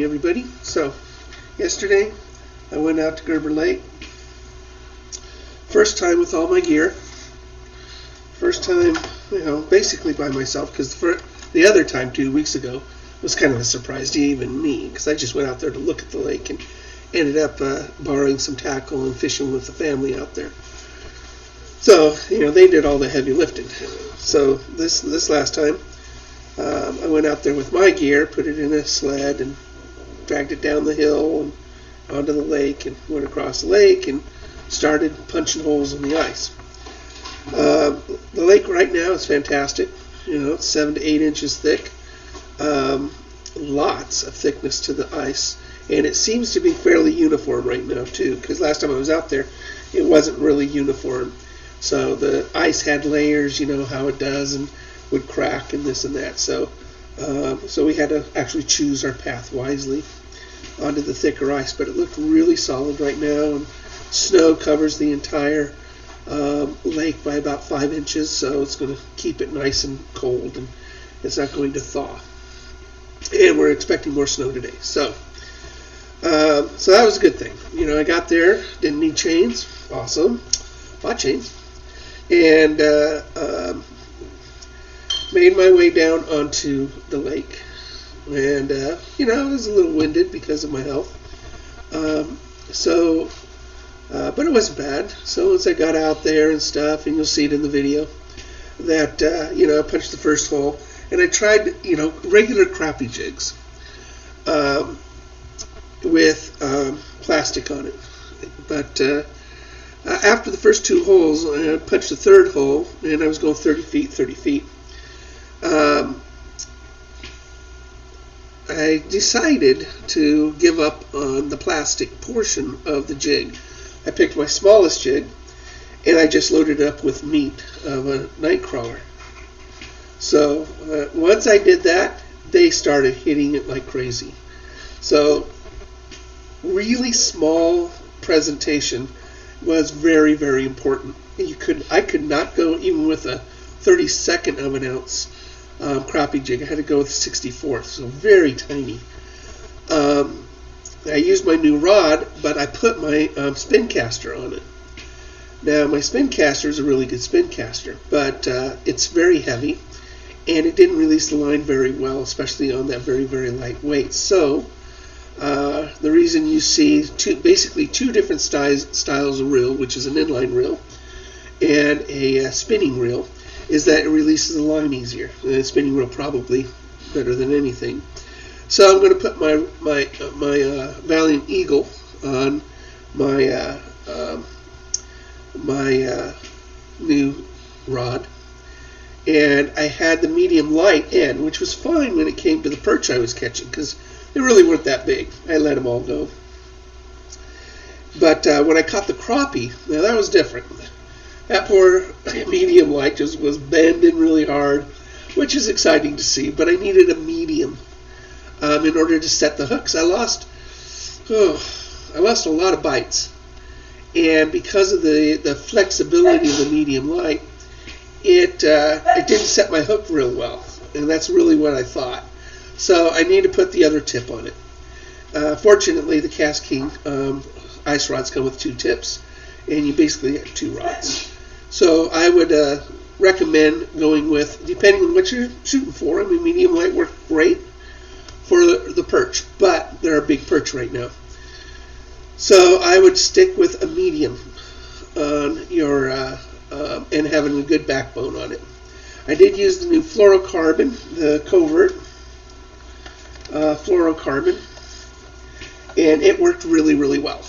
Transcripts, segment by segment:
morning, everybody. So, yesterday I went out to Gerber Lake. First time with all my gear. First time, basically by myself, because the other time 2 weeks ago was kind of a surprise to even me, because I just went out there to look at the lake and ended up borrowing some tackle and fishing with the family out there. So, they did all the heavy lifting. So this last time, I went out there with my gear, put it in a sled, and dragged it down the hill and onto the lake, and went across the lake and started punching holes in the ice. The lake right now is fantastic. It's 7 to 8 inches thick. Lots of thickness to the ice, and it seems to be fairly uniform right now too, because last time I was out there it wasn't really uniform. So the ice had layers, how it does, and would crack and this and that. So we had to actually choose our path wisely onto the thicker ice, but it looked really solid right now, and snow covers the entire lake by about 5 inches, so it's going to keep it nice and cold, and it's not going to thaw. And we're expecting more snow today. So that was a good thing. I got there, didn't need chains. Awesome. Bought chains. And made my way down onto the lake. And, I was a little winded because of my health. But it wasn't bad. So once I got out there and stuff, and you'll see it in the video, that, I punched the first hole. And I tried, regular crappie jigs with plastic on it. But after the first 2 holes, I punched the third hole, and I was going 30 feet. I decided to give up on the plastic portion of the jig. I picked my smallest jig, and I just loaded it up with meat of a night crawler. So once I did that, they started hitting it like crazy. So really small presentation was very, very important. I could not go even with a 32nd of an ounce crappie jig. I had to go with 64th, so very tiny. I used my new rod, but I put my spin caster on it. Now, my spin caster is a really good spin caster, but it's very heavy, and it didn't release the line very well, especially on that very, very light weight. So the reason you see basically two different styles of reel, which is an inline reel and a spinning reel, is that it releases the line easier. And a spinning reel probably better than anything. So I'm going to put my Valiant Eagle on my new rod, and I had the medium light end, which was fine when it came to the perch I was catching, because they really weren't that big. I let them all go. But when I caught the crappie, now that was different. That poor medium light just was bending really hard, which is exciting to see, but I needed a medium in order to set the hooks. I lost a lot of bites, and because of the flexibility of the medium light, it didn't set my hook real well, and that's really what I thought. So I need to put the other tip on it. Fortunately, the Cast King ice rods come with 2 tips, and you basically have 2 rods. So I would recommend going with, depending on what you're shooting for. I mean, medium light works great for the perch, but they're a big perch right now. So I would stick with a medium on your and having a good backbone on it. I did use the new fluorocarbon, the covert fluorocarbon, and it worked really, really well.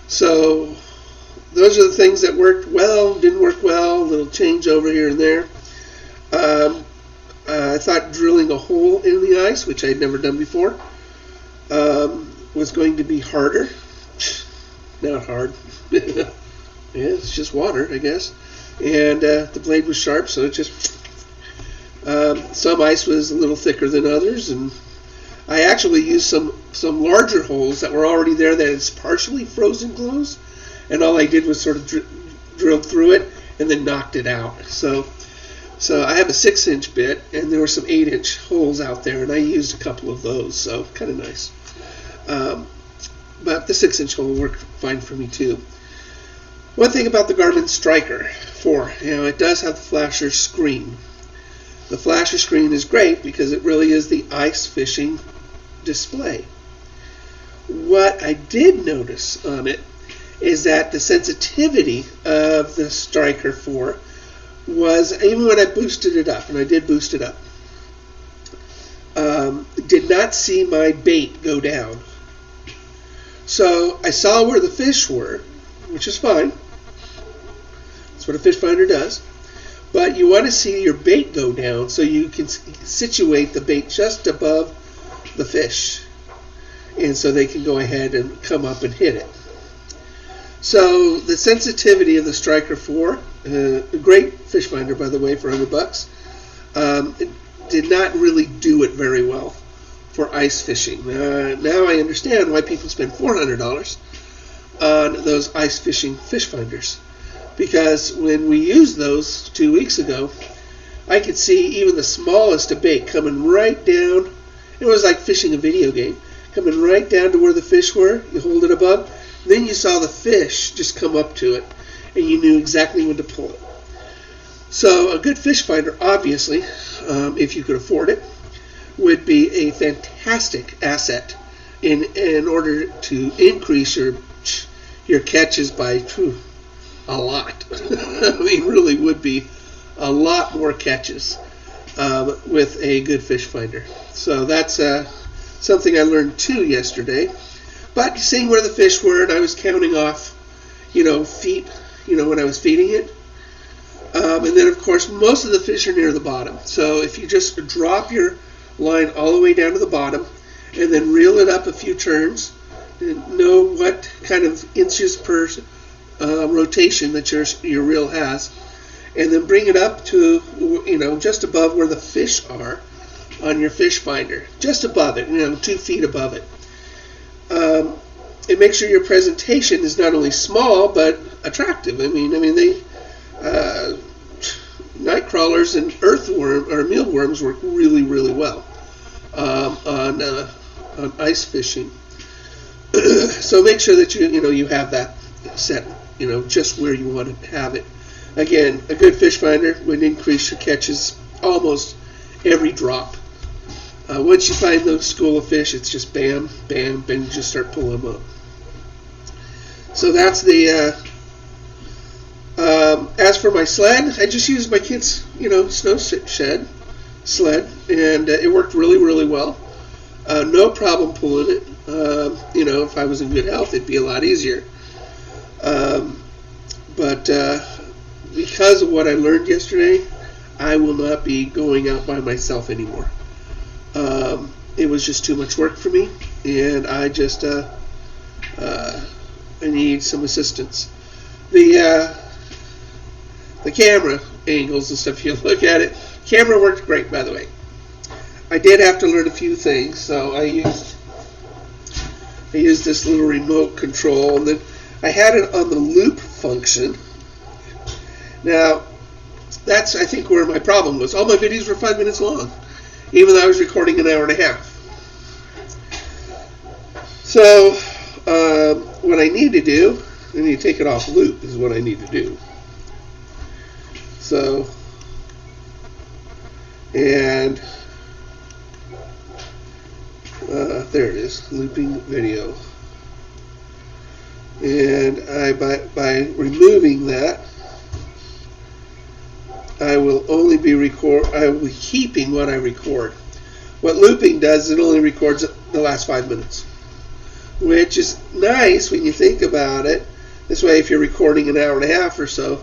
So those are the things that worked well, didn't work well, a little change over here and there. I thought drilling a hole in the ice, which I had never done before, was going to be harder. Not hard. Yeah, it's just water, I guess. And the blade was sharp, so it just... some ice was a little thicker than others, and I actually used some larger holes that were already there that is partially frozen closed, and all I did was sort of drilled through it and then knocked it out. So So I have a 6-inch bit, and there were some 8-inch holes out there, and I used a couple of those, so kind of nice. But the 6-inch hole worked fine for me too. One thing about the Garmin Striker 4, it does have the flasher screen. The flasher screen is great because it really is the ice fishing display. What I did notice on it is that the sensitivity of the Striker 4 was, even when I boosted it up, and I did boost it up, did not see my bait go down. So I saw where the fish were, which is fine. That's what a fish finder does. But you want to see your bait go down so you can situate the bait just above the fish, and so they can go ahead and come up and hit it. So the sensitivity of the Striker 4, a great fish finder, by the way, for $100, it did not really do it very well for ice fishing. Now I understand why people spend $400 on those ice fishing fish finders, because when we used those 2 weeks ago, I could see even the smallest of bait coming right down. It was like fishing a video game, coming right down to where the fish were. You hold it above, then you saw the fish just come up to it, and you knew exactly when to pull it. So a good fish finder, obviously, if you could afford it, would be a fantastic asset in order to increase your catches by a lot. I mean, really would be a lot more catches with a good fish finder. So that's something I learned too yesterday. But seeing where the fish were, and I was counting off, feet, when I was feeding it. And then, of course, most of the fish are near the bottom. So if you just drop your line all the way down to the bottom and then reel it up a few turns, and know what kind of inches per rotation that your reel has, and then bring it up to, just above where the fish are on your fish finder, just above it, 2 feet above it. It makes sure your presentation is not only small but attractive. I mean, they night crawlers and earthworm or mealworms work really, really well on ice fishing. So make sure that you have that set, just where you want to have it. Again, a good fish finder would increase your catches almost every drop. Once you find the school of fish, it's just bam, bam, bam, you just start pulling them up. So that's the, as for my sled, I just used my kid's, snow sled, and it worked really, really well. No problem pulling it. If I was in good health, it'd be a lot easier. But because of what I learned yesterday, I will not be going out by myself anymore. It was just too much work for me, and I just I need some assistance. The camera angles and stuff, if you look at it, camera worked great, by the way. I did have to learn a few things, so I used this little remote control, and then I had it on the loop function. Now, that's, I think, where my problem was. All my videos were 5 minutes long, even though I was recording an hour and a half. So, what I need to do, I need to take it off loop, is what I need to do. So, and there it is, looping video. And by removing that, I will only be keeping what I record. What looping does, it only records the last 5 minutes, which is nice when you think about it. This way, if you're recording an hour and a half or so,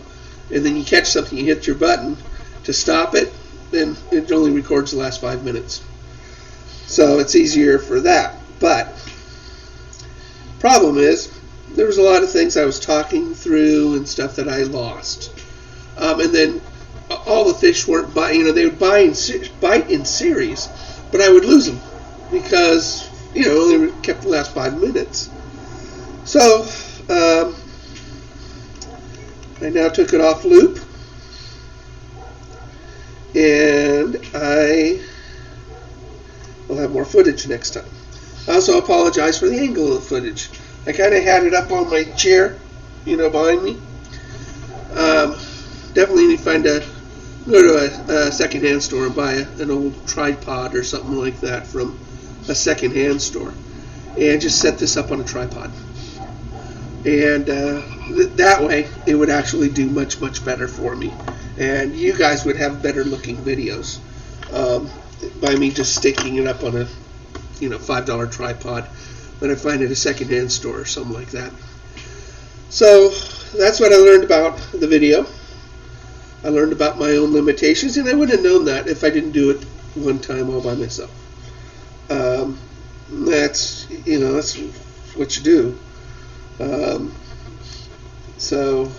and then you catch something, you hit your button to stop it, then it only records the last 5 minutes. So it's easier for that. But problem is, there was a lot of things I was talking through and stuff that I lost. And then all the fish weren't biting. They would bite in series, but I would lose them because only kept the last 5 minutes. So I now took it off loop, footage next time. I also apologize for the angle of the footage. I kind of had it up on my chair, behind me. Definitely need to go to a secondhand store and buy an old tripod or something like that from a secondhand store, and just set this up on a tripod. And that way, it would actually do much, much better for me, and you guys would have better looking videos by me just sticking it up on a $5 tripod that I find at a secondhand store or something like that. So that's what I learned about the video. I learned about my own limitations, and I wouldn't have known that if I didn't do it one time all by myself. That's what you do. So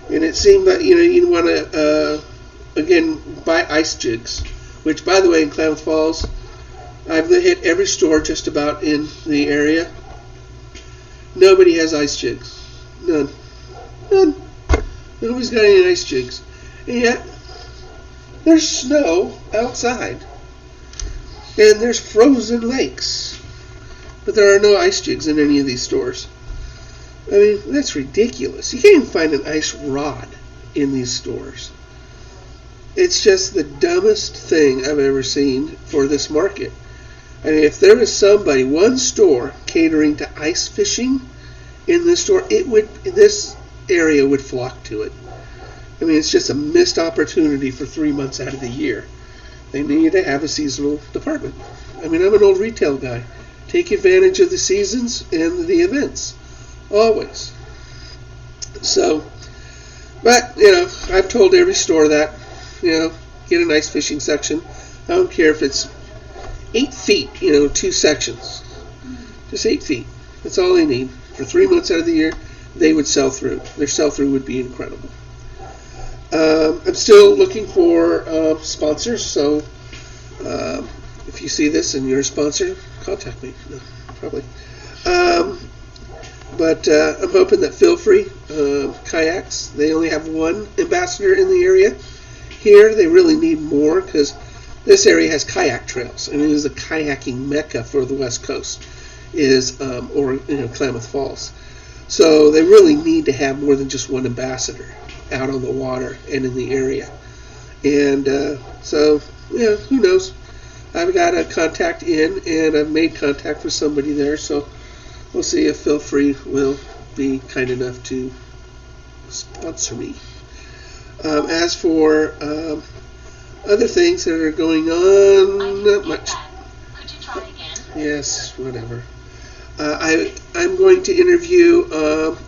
and it seemed that you want to again buy ice jigs, which, by the way, in Klamath Falls, I've hit every store just about in the area. Nobody has ice jigs. None. Nobody's got any ice jigs. And yet, there's snow outside. And there's frozen lakes. But there are no ice jigs in any of these stores. I mean, that's ridiculous. You can't even find an ice rod in these stores. It's just the dumbest thing I've ever seen for this market. I mean, if there was one store catering to ice fishing in this store, this area would flock to it. I mean, it's just a missed opportunity for 3 months out of the year. They need to have a seasonal department. I mean, I'm an old retail guy. Take advantage of the seasons and the events. Always. So, but, I've told every store that, get an ice fishing section. I don't care if it's 8 feet, 2 sections. Just 8 feet. That's all they need. For 3 months out of the year, they would sell through. Their sell-through would be incredible. I'm still looking for sponsors, so if you see this and you're a sponsor, contact me. No, probably. But I'm hoping that Feel Free Kayaks, they only have one ambassador in the area. Here, they really need more because this area has kayak trails, and it is a kayaking mecca for the West Coast, Klamath Falls. So they really need to have more than just one ambassador out on the water and in the area. And who knows? I've got a contact in, and I've made contact with somebody there, so we'll see if Feel Free will be kind enough to sponsor me. As for other things that are going on, not much. Could you try again? Yes, whatever. I'm going to interview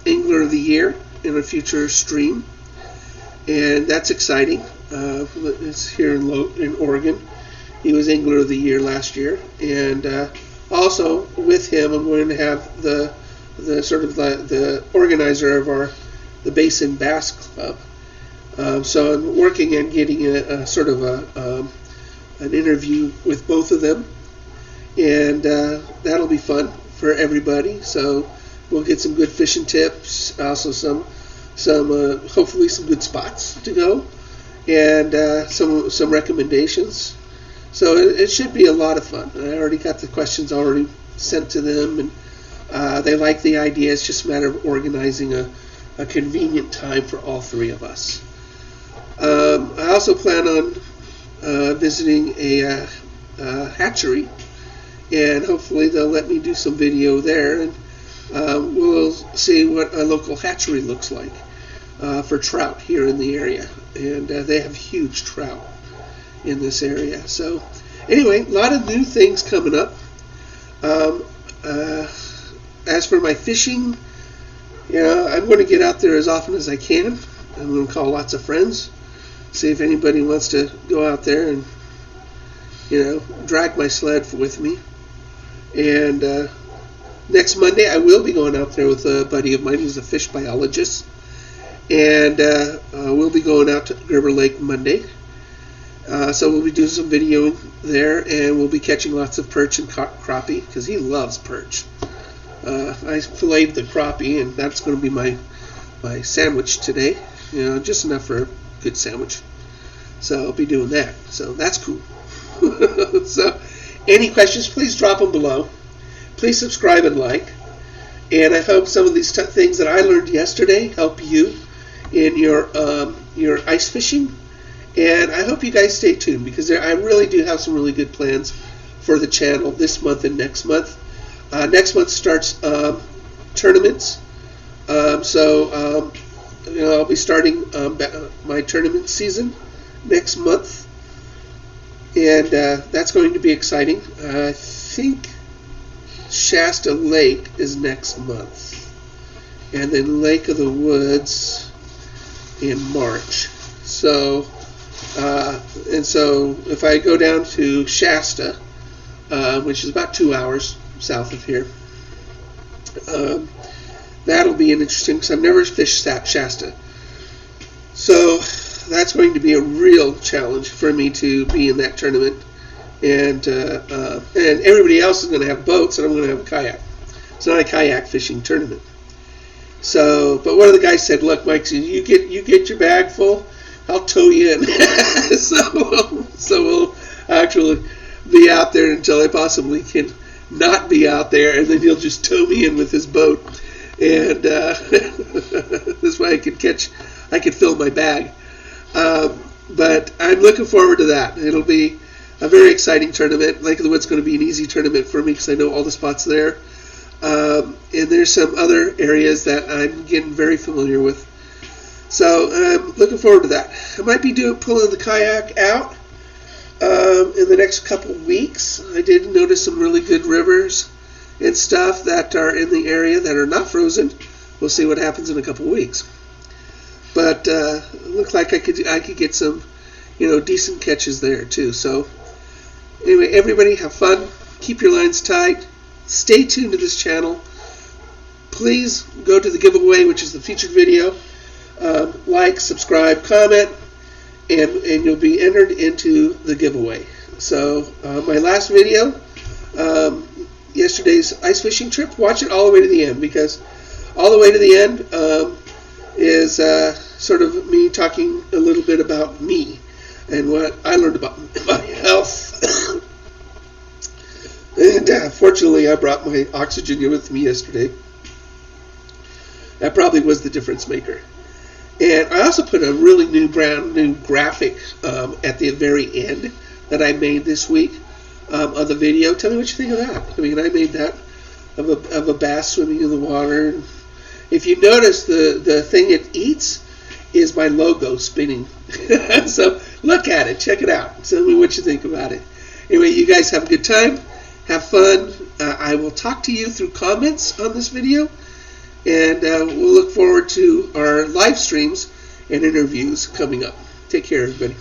Angler of the Year in a future stream, and that's exciting. It's here in Oregon. He was Angler of the Year last year, and also with him, I'm going to have the organizer of the Basin Bass Club. So I'm working on getting an interview with both of them, and that'll be fun for everybody. So we'll get some good fishing tips, also some hopefully some good spots to go, and some recommendations. So it should be a lot of fun. I already got the questions already sent to them, and they like the idea. It's just a matter of organizing a convenient time for all three of us. I also plan on visiting a hatchery, and hopefully they'll let me do some video there, and we'll see what a local hatchery looks like for trout here in the area. And they have huge trout in this area. So anyway, a lot of new things coming up. As for my fishing, I'm going to get out there as often as I can. I'm going to call lots of friends, see if anybody wants to go out there and drag my sled with me. And next Monday I will be going out there with a buddy of mine who's a fish biologist, and we'll be going out to Gerber Lake Monday. So we'll be doing some videoing there, and we'll be catching lots of perch and crappie because he loves perch. I filleted the crappie, and that's going to be my sandwich today. Just enough for a good sandwich. So I'll be doing that. So that's cool. So any questions, please drop them below. Please subscribe and like. And I hope some of these things that I learned yesterday help you in your ice fishing. And I hope you guys stay tuned, because I really do have some really good plans for the channel this month and next month. Next month starts tournaments. So I'll be starting my tournament season next month. And that's going to be exciting. I think Shasta Lake is next month, and then Lake of the Woods in March. So so if I go down to Shasta, which is about 2 hours south of here, that'll be an interesting, because I've never fished Shasta. So that's going to be a real challenge for me to be in that tournament. And everybody else is going to have boats, and I'm going to have a kayak. It's not a kayak fishing tournament. So, but one of the guys said, "Look, Mike, you get your bag full, I'll tow you in." so we'll actually be out there until I possibly can not be out there, and then he'll just tow me in with his boat, and this way I could fill my bag. But I'm looking forward to that. It'll be a very exciting tournament. Lake of the Woods is going to be an easy tournament for me, because I know all the spots there. And there's some other areas that I'm getting very familiar with. So I'm looking forward to that. I might be pulling the kayak out in the next couple weeks. I did notice some really good rivers and stuff that are in the area that are not frozen. We'll see what happens in a couple weeks. But it looked like I could get some, decent catches there too. So anyway, everybody have fun. Keep your lines tight. Stay tuned to this channel. Please go to the giveaway, which is the featured video. Like, subscribe, comment, and you'll be entered into the giveaway. So my last video, yesterday's ice fishing trip, watch it all the way to the end, because all the way to the end is sort of me talking a little bit about me and what I learned about my health. And fortunately, I brought my oxygen with me yesterday. That probably was the difference maker. And I also put a really brand new graphic at the very end that I made this week of the video. Tell me what you think of that. I mean, I made that of a bass swimming in the water. If you notice, the thing it eats is my logo spinning. So look at it. Check it out. Tell me what you think about it. Anyway, you guys have a good time. Have fun. I will talk to you through comments on this video. And we'll look forward to our live streams and interviews coming up. Take care, everybody.